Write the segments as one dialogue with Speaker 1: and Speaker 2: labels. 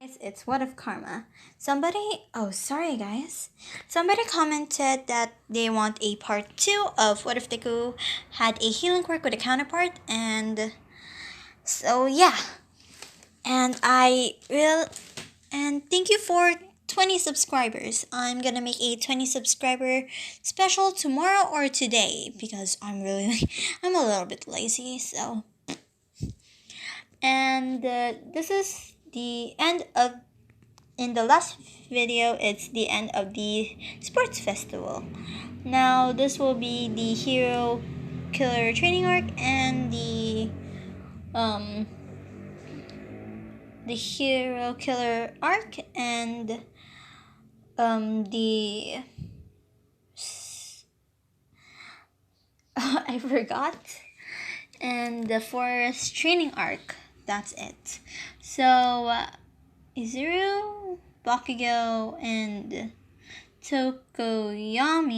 Speaker 1: It's What of Karma. Sorry guys. Somebody commented that they want a part 2 of What if Deku had a healing quirk with a counterpart, and so yeah. And I will, and thank you for 20 subscribers. I'm gonna make a 20 subscriber special tomorrow or today because I'm a little bit lazy, so. And this is the end of in the last video, it's the end of the sports festival. Now this will be the hero killer training arc and um the hero killer arc and the I forgot, and the forest training arc. That's it. So Izuru, Bakugo, and Tokoyami.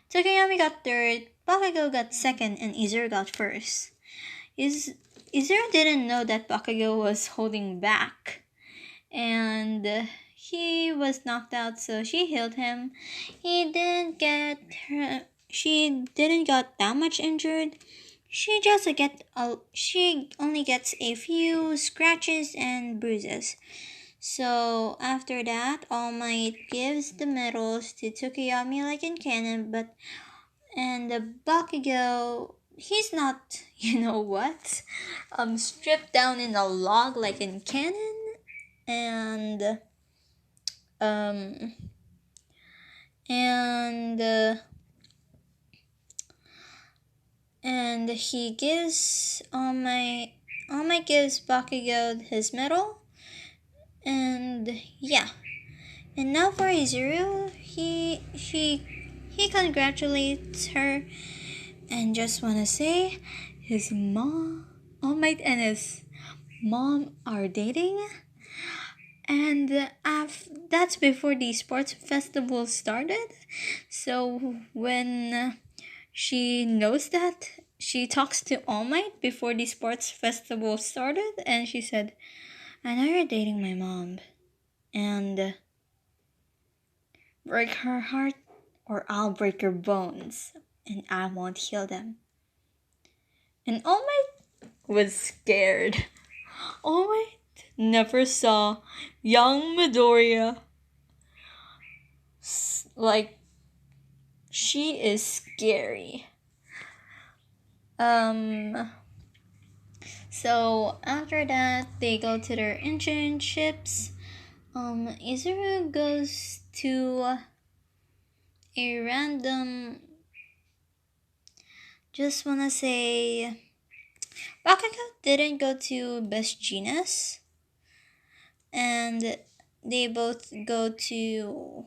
Speaker 1: Tokoyami got third, Bakugo got second, and Izuru got first. Izuru didn't know that Bakugo was holding back, and he was knocked out, so she healed him. She didn't get that much injured. She only gets a few scratches and bruises. So after that, All Might gives the medals to Tokuyami like in canon, and the Bakugo, he's not, you know what, stripped down in a log like in canon, and um and uh, and he gives All Might gives Bakugo his medal, and yeah. And now for Izuru, he congratulates her and just wanna say his mom, All Might and his mom are dating, and that's before the sports festival started. So when she knows that, she talks to All Might before the sports festival started, and she said, "I know you're dating my mom, and break her heart, or I'll break your bones, and I won't heal them." And All Might was scared. All Might never saw young Midoriya like, she is scary. So after that, they go to their internships. Izuru goes to a random. Just wanna say, Bakugo didn't go to Best Genus, and they both go to.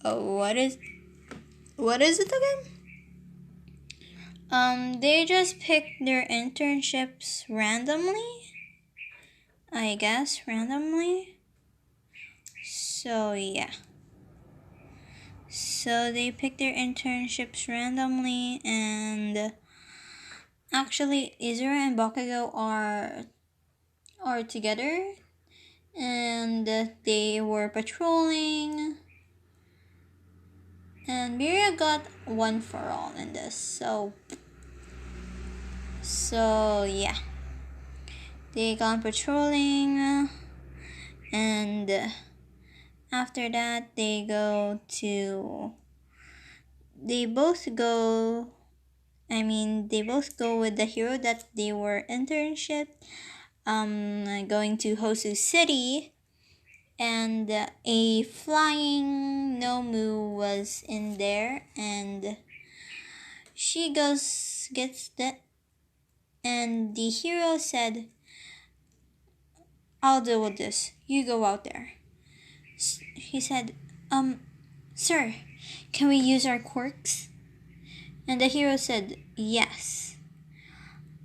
Speaker 1: Oh, what is it again? They just picked their internships randomly. I guess randomly. So yeah. So they picked their internships randomly, and actually Izuru and Bakugo are together, and they were patrolling, and Miria got one for all in this. So yeah, they gone patrolling, and after that they both go. They both go with the hero that they were internship, going to Hosu City, and a flying Nomu was in there, and she gets that, and the hero said, "I'll deal with this. You go out there." He said, "Sir, can we use our quirks?" And the hero said, "Yes."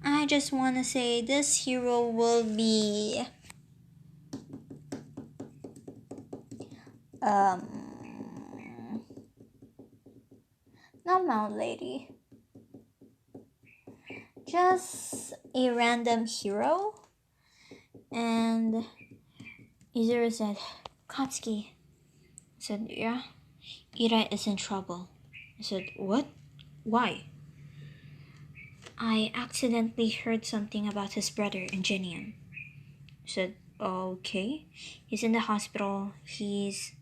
Speaker 1: I just want to say this hero will be not Mount Lady, just a random hero, And Izuru said, Katsuki. I said, yeah, Ira is in trouble. I said, what? Why? I accidentally heard something about his brother, Ingenium. I said, okay. He's in the hospital. He's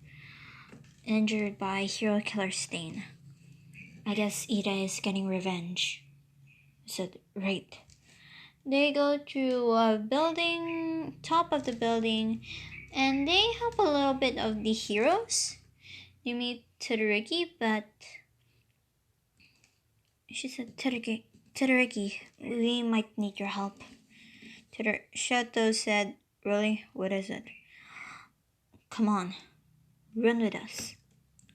Speaker 1: injured by Hero Killer Stain. I guess Ida is getting revenge. I said, right. They go to a building, top of the building, and they help a little bit of the heroes. They meet Todoroki, but she said, Todoroki, we might need your help. Shoto said, really? What is it? Come on, run with us.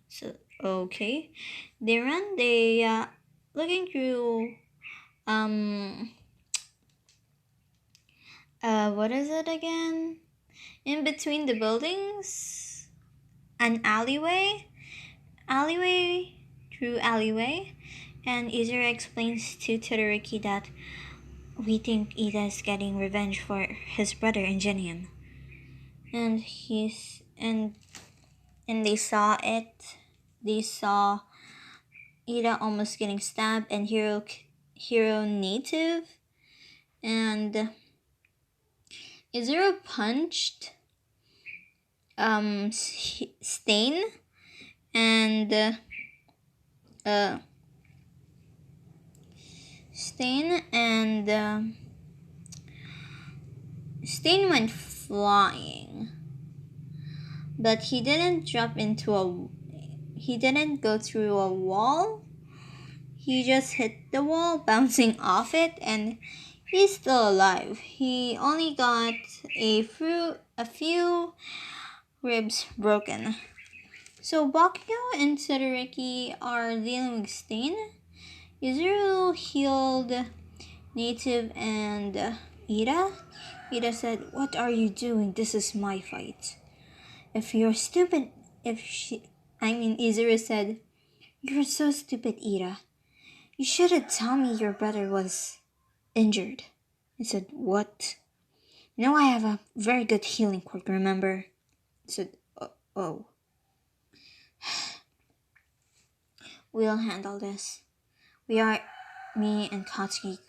Speaker 1: So, okay. They run, looking through, what is it again? In between the buildings, an alleyway, through alleyway, and Izuru explains to Todoroki that we think Ida is getting revenge for his brother Ingenium, and they saw it. They saw Ida almost getting stabbed, and Hero native, and Izuru punched Stain, and Stain went flying, but he didn't go through a wall. He just hit the wall, bouncing off it, and he's still alive. He only got a few ribs broken. So Bakugo and Todoroki are dealing with Stain. Izuru healed Native and Ida. Ida said, what are you doing? This is my fight. Izuru said, you're so stupid, Ida. You should have told me your brother was injured. I said, what? Now I have a very good healing quirk, remember? I said, oh. We'll handle this. Me and Katsuki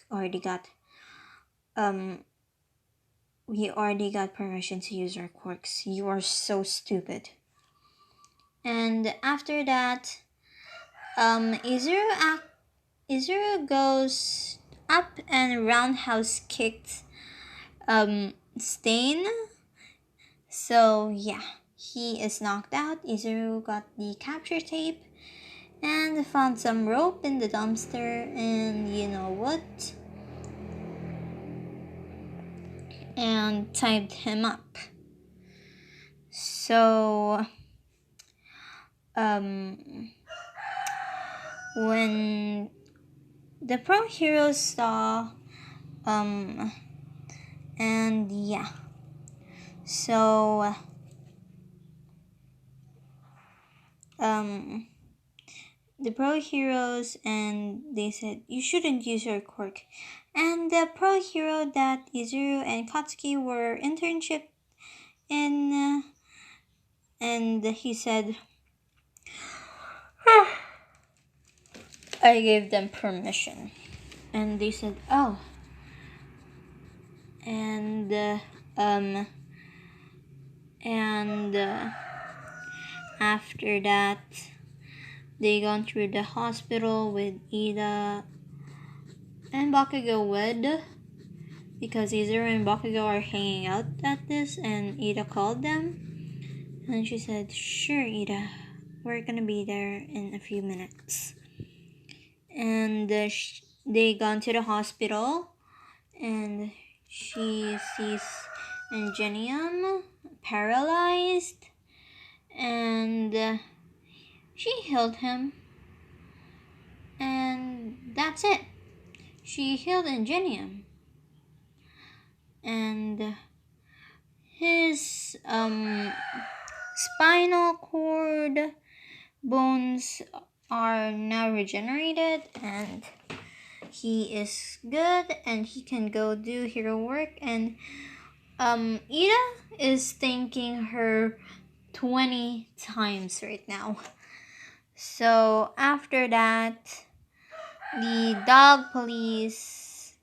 Speaker 1: we already got permission to use our quirks. You are so stupid. And after that, Izuru goes up and roundhouse kicked Stain. So yeah, he is knocked out. Izuru got the capture tape and found some rope in the dumpster, and you know what? And tied him up. So when the pro heroes saw and yeah, so the pro heroes, and they said you shouldn't use your quirk, and the pro hero that Izuru and Katsuki were internship in, and he said, I gave them permission, and they said, oh, and after that, they gone through the hospital with Ida and Bakugo would, because Izuru and Bakugo are hanging out at this, and Ida called them, and she said, sure, Ida, we're gonna be there in a few minutes. And they gone to the hospital, and she sees Ingenium paralyzed, and she healed him, and that's it. She healed Ingenium, and his spinal cord bones are now regenerated, and he is good, and he can go do hero work, and Ida is thanking her 20 times right now. So after that, the dog police,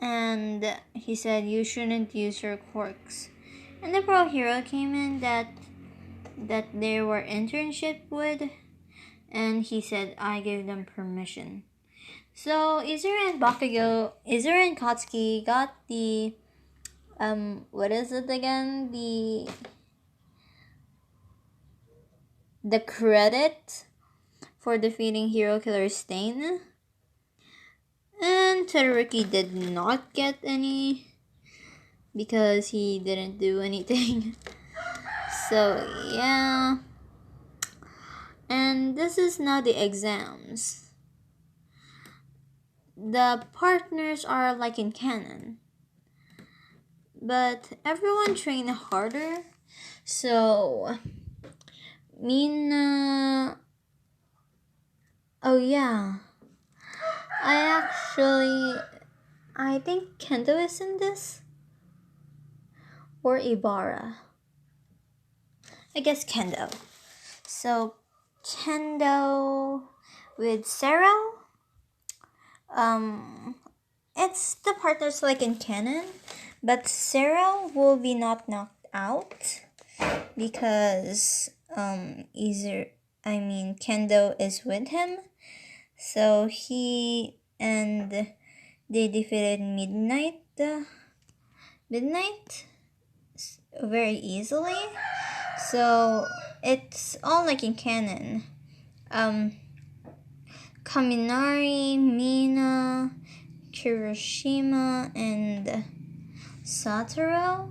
Speaker 1: and he said you shouldn't use your quirks. And the pro hero came in that they were internship with, and he said I gave them permission. So Izuru and Katsuki got the what is it again? The credit for defeating Hero Killer Stain. And Todoroki did not get any because he didn't do anything. So yeah. And this is now the exams. The partners are like in canon. But everyone trained harder. So Mina. Oh yeah. I think Kendo is in this. Or Ibarra. I guess Kendo. So Kendo with Sero. It's the partners like in canon, but Sero will be not knocked out because Kendo is with him. So he and they defeated Midnight very easily. So it's all like in canon. Kaminari, Mina, Kirishima, and Satoru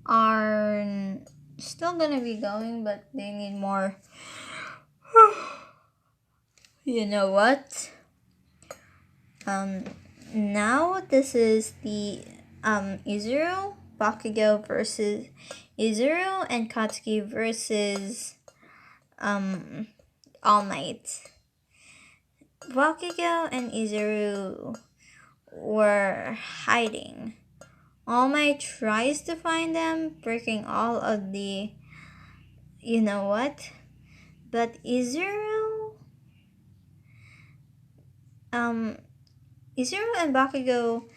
Speaker 1: are still gonna be going, but they need more. You know what? Now this is the Izuru Bakugo versus Izuru and Katsuki versus All Might. Bakugo and Izuru were hiding. All Might tries to find them, breaking all of the you know what? But Izuru and Bakugo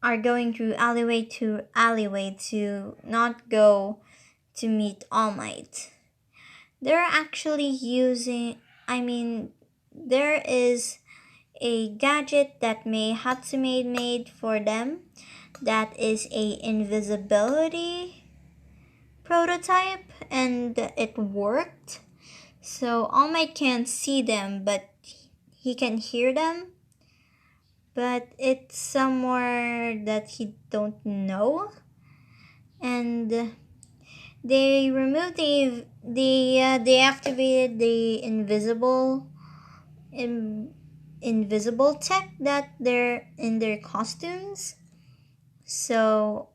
Speaker 1: are going through alleyway to alleyway to not go to meet All Might. They're actually there is a gadget that Hatsume made for them that is a invisibility prototype, and it worked. So All Might can't see them, but he can hear them. But it's somewhere that he don't know. And they removed they activated the invisible tech that they're in their costumes. So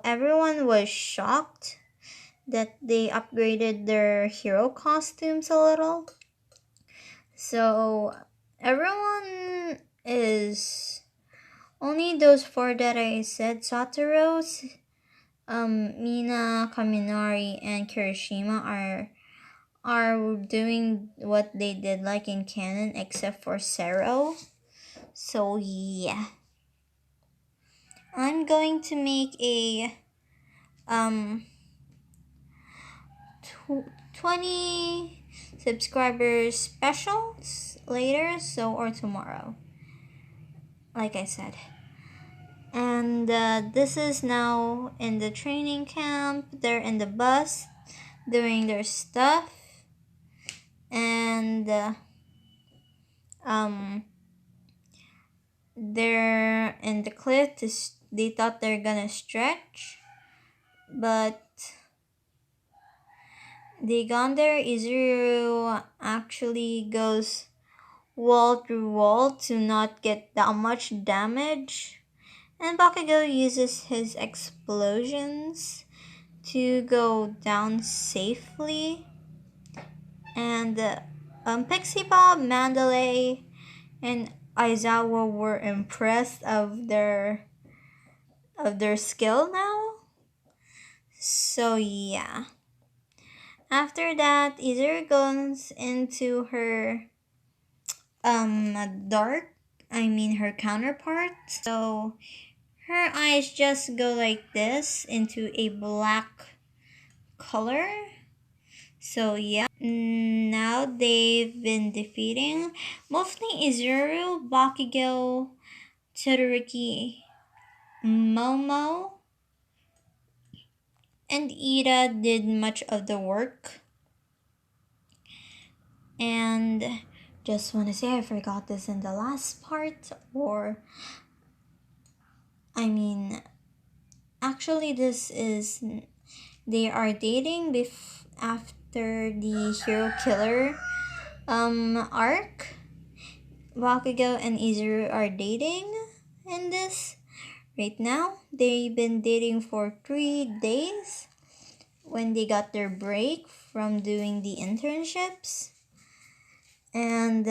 Speaker 1: everyone was shocked that they upgraded their hero costumes a little. So everyone is only those four that I said: Satoru, Mina, Kaminari, and Kirishima are doing what they did like in canon, except for Sero. So yeah, I'm going to make a 20 subscribers specials later, or tomorrow, like I said. And this is now in the training camp. They're in the bus doing their stuff, and they're in the cliff. They thought they're gonna stretch, but they gone there. Izuru actually goes wall through wall to not get that much damage, and Bakugo uses his explosions to go down safely. And Pixie Bob, Mandalay, and Aizawa were impressed of their skill now. So yeah. After that, Izuru goes into her dark, her counterpart. So her eyes just go like this into a black color. So yeah, now they've been defeating mostly Izuru, Bakugo, Todoroki, Momo, and Ida did much of the work. And just want to say I forgot this in the last part, or actually this is they are dating after the hero killer arc. Bakugo and Izuru are dating in this right now. They've been dating for 3 days when they got their break from doing the internships. And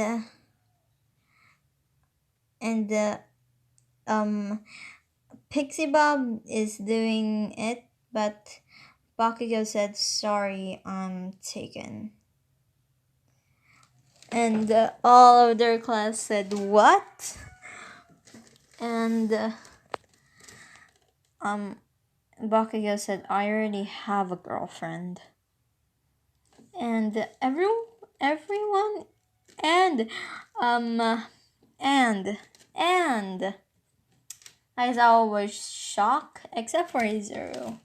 Speaker 1: Pixie Bob is doing it, but Bakugo said, "Sorry, I'm taken." And all of their class said, "What?" And Bakugo said, "I already have a girlfriend." And everyone, and and Aizawa was shocked, except for Izuru.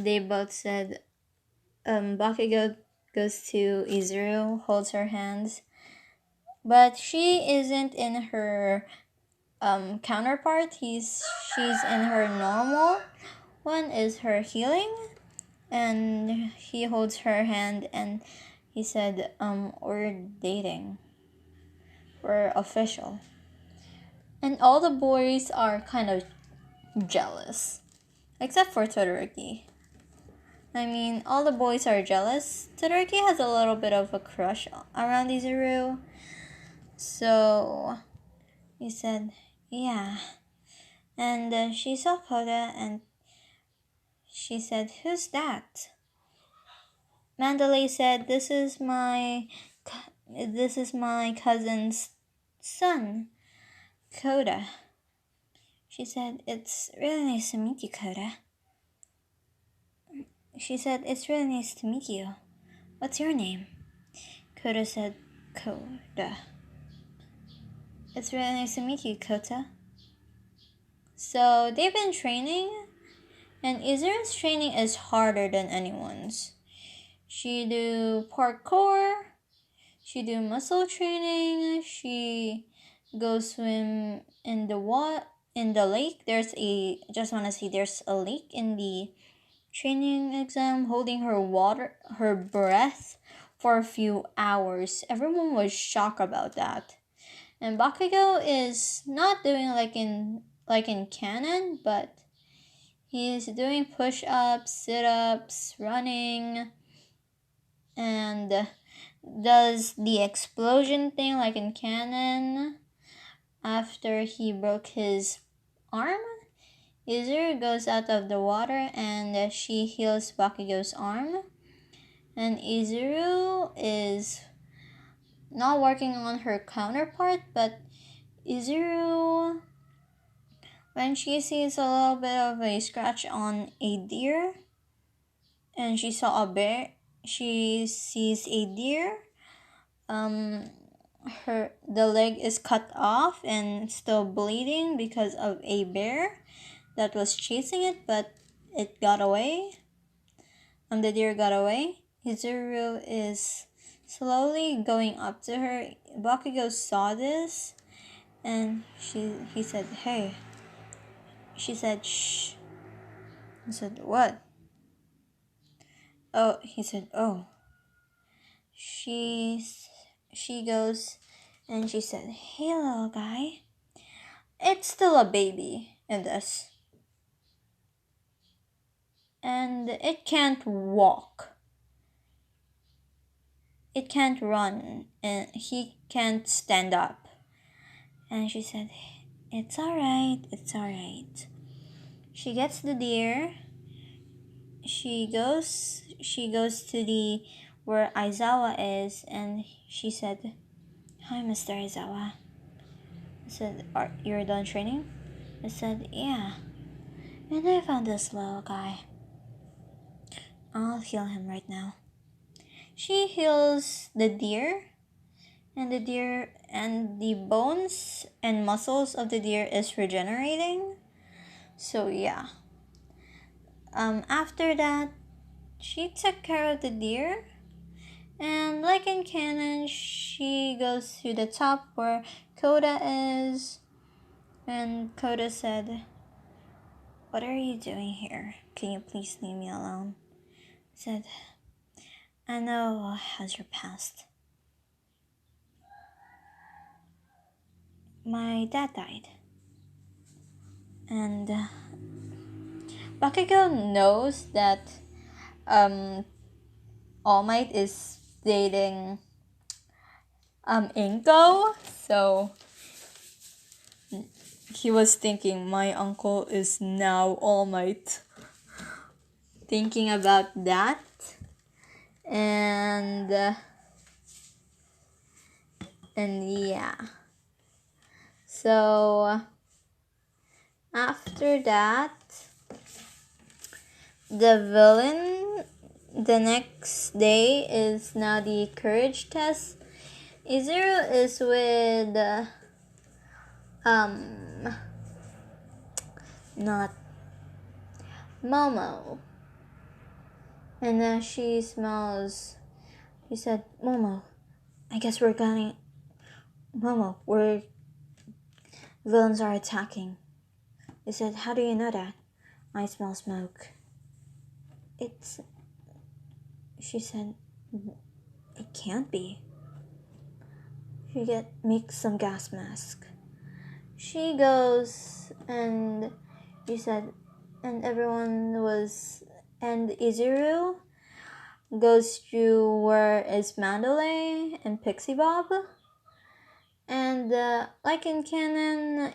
Speaker 1: They both said, Bakugo goes to Izuru, holds her hands, but she isn't in her counterpart. She's in her normal one, is her healing, and he holds her hand and he said, we're dating, we're official. And all the boys are kind of jealous, except for Todoroki. All the boys are jealous. Todoroki has a little bit of a crush around Izuru. So he said, yeah. And she saw Koda and she said, who's that? Mandalay said, this is my cousin's son, Koda. She said, it's really nice to meet you, Koda. She said, it's really nice to meet you. What's your name? Koda said, Koda. It's really nice to meet you, Kota. So they've been training, and Izuru's training is harder than anyone's. She do parkour, she do muscle training, she go swim in the lake. There's a lake in the training exam, holding her breath for a few hours. Everyone was shocked about that. And Bakugo is not doing like in canon, but he's doing push-ups, sit-ups, running, and does the explosion thing like in canon. After he broke his arm, Izuru goes out of the water and she heals Bakugo's arm. And Izuru is not working on her counterpart, but Izuru, when she sees a little bit of a scratch on a deer, and she saw a bear, she sees a deer, the leg is cut off and still bleeding because of a bear that was chasing it, but it got away. The deer got away. Izuru is slowly going up to her. Bakugo saw this, and he said, "Hey." She said, "Shh." I said, "What?" Oh, he said, "Oh." She goes and she said, "Hey, little guy. It's still a baby in this. And it can't walk. It can't run, and he can't stand up. And she said, it's alright, it's alright. She gets the deer. She goes to the where Aizawa is, and she said, hi, Mr. Aizawa. I said, you're done training? I said, yeah. And I found this little guy. I'll heal him right now. She heals the deer, and the bones and muscles of the deer is regenerating. So yeah. After that, she took care of the deer, and like in canon, she goes to the top where Koda is, and Koda said, what are you doing here? Can you please leave me alone? I said, I know how's your past. My dad died. And Bakugo knows that All Might is dating Inko, so he was thinking my uncle is now All Might. Thinking about that, and yeah. So after that, the villain the next day is now the courage test. Izuru is with not Momo, and then she smells. She said, Momo, I guess we're going. Momo, we're villains are attacking. He said, how do you know that? I smell smoke. She said, it can't be. Makes some gas mask. She goes, and she said, and Izuru goes to where is Mandalay and Pixie Bob. And like in canon,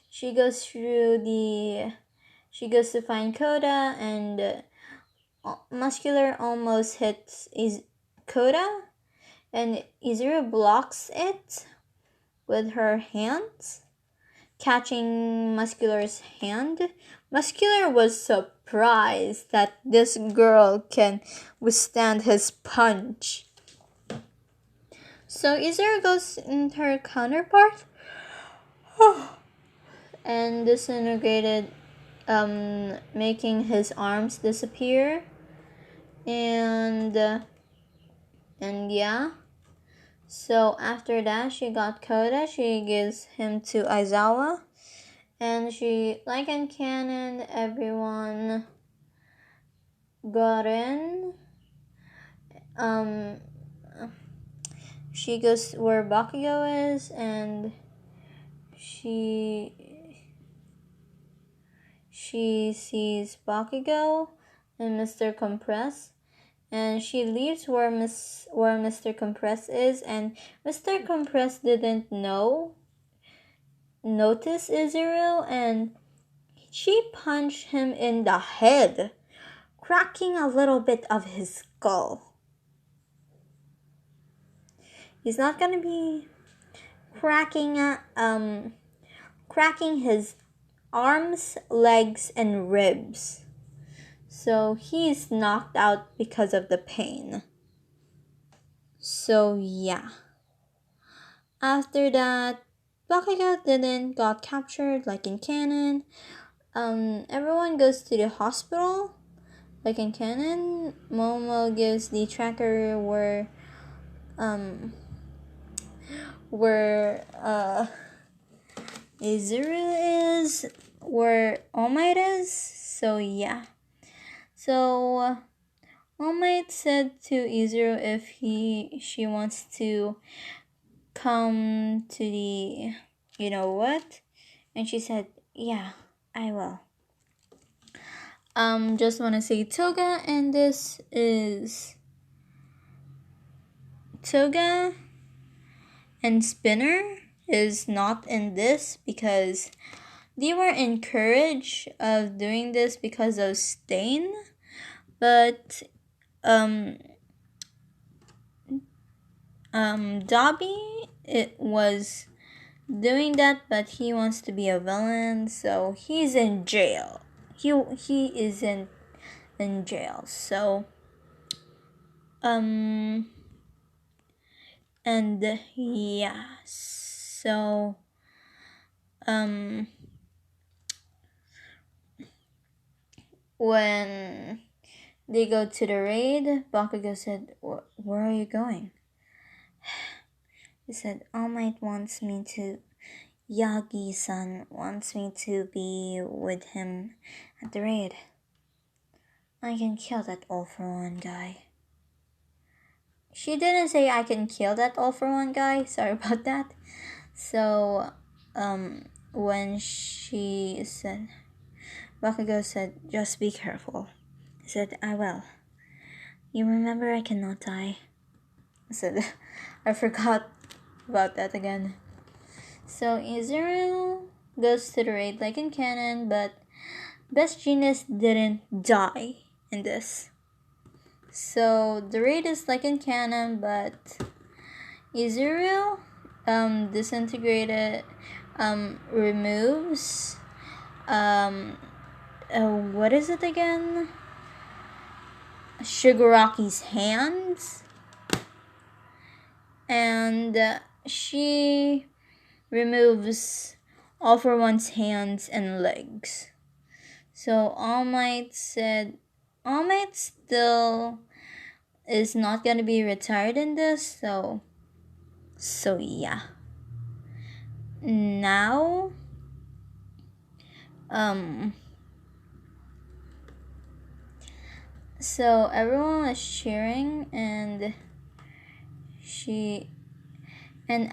Speaker 1: she goes to find Koda, and Muscular almost hits Koda, and Izuru blocks it with her hands, catching Muscular's hand. Muscular was surprised that this girl can withstand his punch. So Izuru goes in her counterpart and disintegrated, making his arms disappear. And yeah. So after that, she got Koda. She gives him to Aizawa, and she, like in canon, everyone got in. She goes where Bakugo is, and she sees Bakugo and Mr. Compress, and she leaves where Mr. Compress is, and Mr. Compress didn't notice Izuru, and she punched him in the head, cracking a little bit of his skull. He's not gonna be cracking his arms, legs, and ribs. So he's knocked out because of the pain. So yeah. After that, Bakugo didn't got captured like in canon. Everyone goes to the hospital like in canon. Momo gives the tracker where Izuru is, where All Might is. So yeah. So All Might said to Izuru if she wants to come to the you know what, and she said, yeah, I will. Just want to say Toga, and this is Toga and Spinner. is not in this because they were encouraged of doing this because of Stain, but Dobby it was doing that, but he wants to be a villain, so he's in jail. He isn't in jail. So and yeah, so when they go to the raid, Bakugo said, "Where are you going?" He said, "All Might wants me to. Yagi-san wants me to be with him at the raid. I can kill that all-for-one guy." She didn't say I can kill that all-for-one guy. Sorry about that. So, when she said, Bakugo said, "Just be careful." He said, "I will. You remember I cannot die." I said, I forgot about that again. So Izuru goes to the raid like in canon, but Best Genius didn't die in this. So the raid is like in canon, but Izuru disintegrated removes what is it again? Shigaraki's hands, and she removes all-for-one's hands and legs. So All Might said All Might still is not gonna be retired in this, so yeah. Now so everyone was cheering, and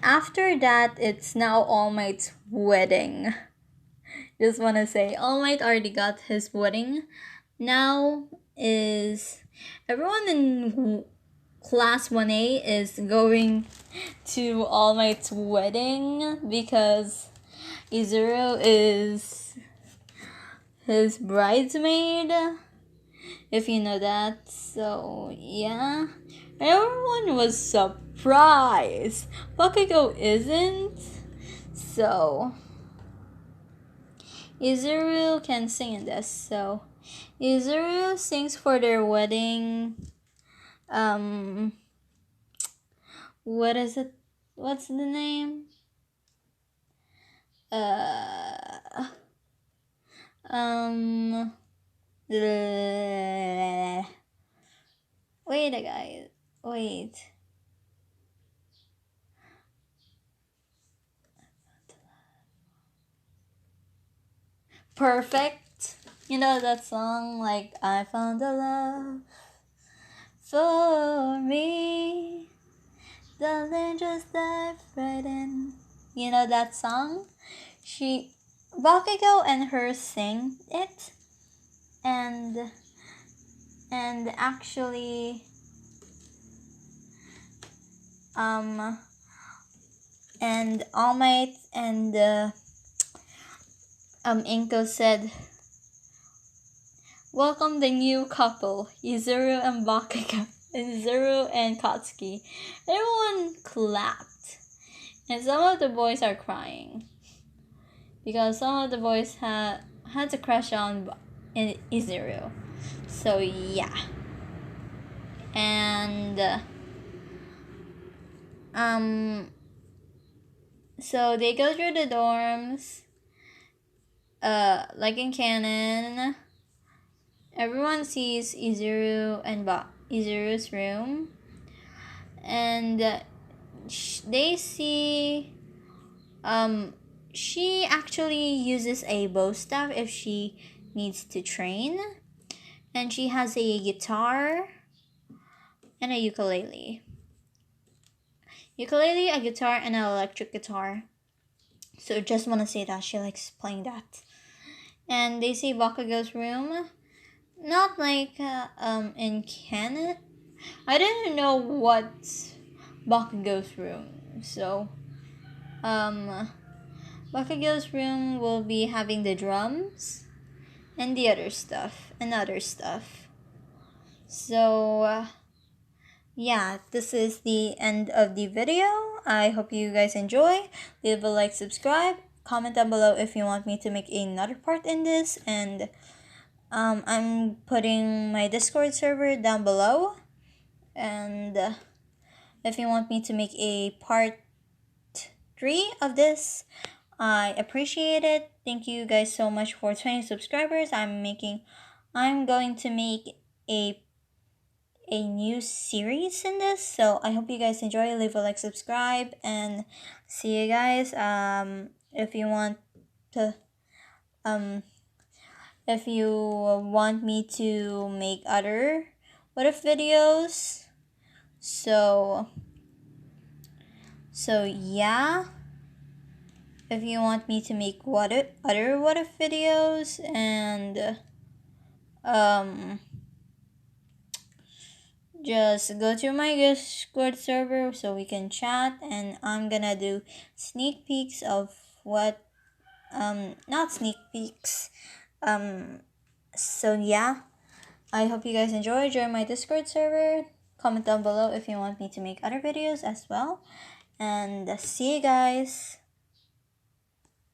Speaker 1: after that it's now All Might's wedding. Just wanna say All Might already got his wedding. Now is everyone in class 1A is going to All Might's wedding because Izuru is his bridesmaid, if you know that. So yeah, everyone was surprised. Bakugo isn't. So Izuru can sing in this. So Izuru sings for their wedding. What is it? What's the name? Wait, guys. Wait. Perfect. You know that song, like, I found a love for me. Darling, just dive right in. You know that song? Bakugo and her sing it, and actually, and All Might and Inko said, "Welcome the new couple, Izuru and Bakugo." Izuru and Katsuki. Everyone clapped. And some of the boys are crying. Because some of the boys had to crush on Izuru. So yeah. And so they go through the dorms. Like in canon, everyone sees Izuru and Izuru's room, and they see she actually uses a bow staff if she needs to train, and she has a guitar and a ukulele, a guitar, and an electric guitar. So just want to say that she likes playing that. And they see Bakugo's room, not like in canon. I didn't know what Bakugo's room, so Bakugo's room will be having the drums and the other stuff and other stuff. So yeah, this is the end of the video. I hope you guys enjoy. Leave a like, subscribe, comment down below if you want me to make another part in this, and I'm putting my Discord server down below, and if you want me to make a part 3 of this, I appreciate it. Thank you guys so much for 20 subscribers. I'm going to make a new series in this, so I hope you guys enjoy. Leave a like, subscribe, and see you guys. If you want to if you want me to make other what if videos, so yeah, if you want me to make other what if videos, and just go to my Discord server so we can chat, and I'm gonna do sneak peeks of what not sneak peeks. So yeah, I hope you guys enjoy. Join my Discord server. Comment down below if you want me to make other videos as well. And see you guys.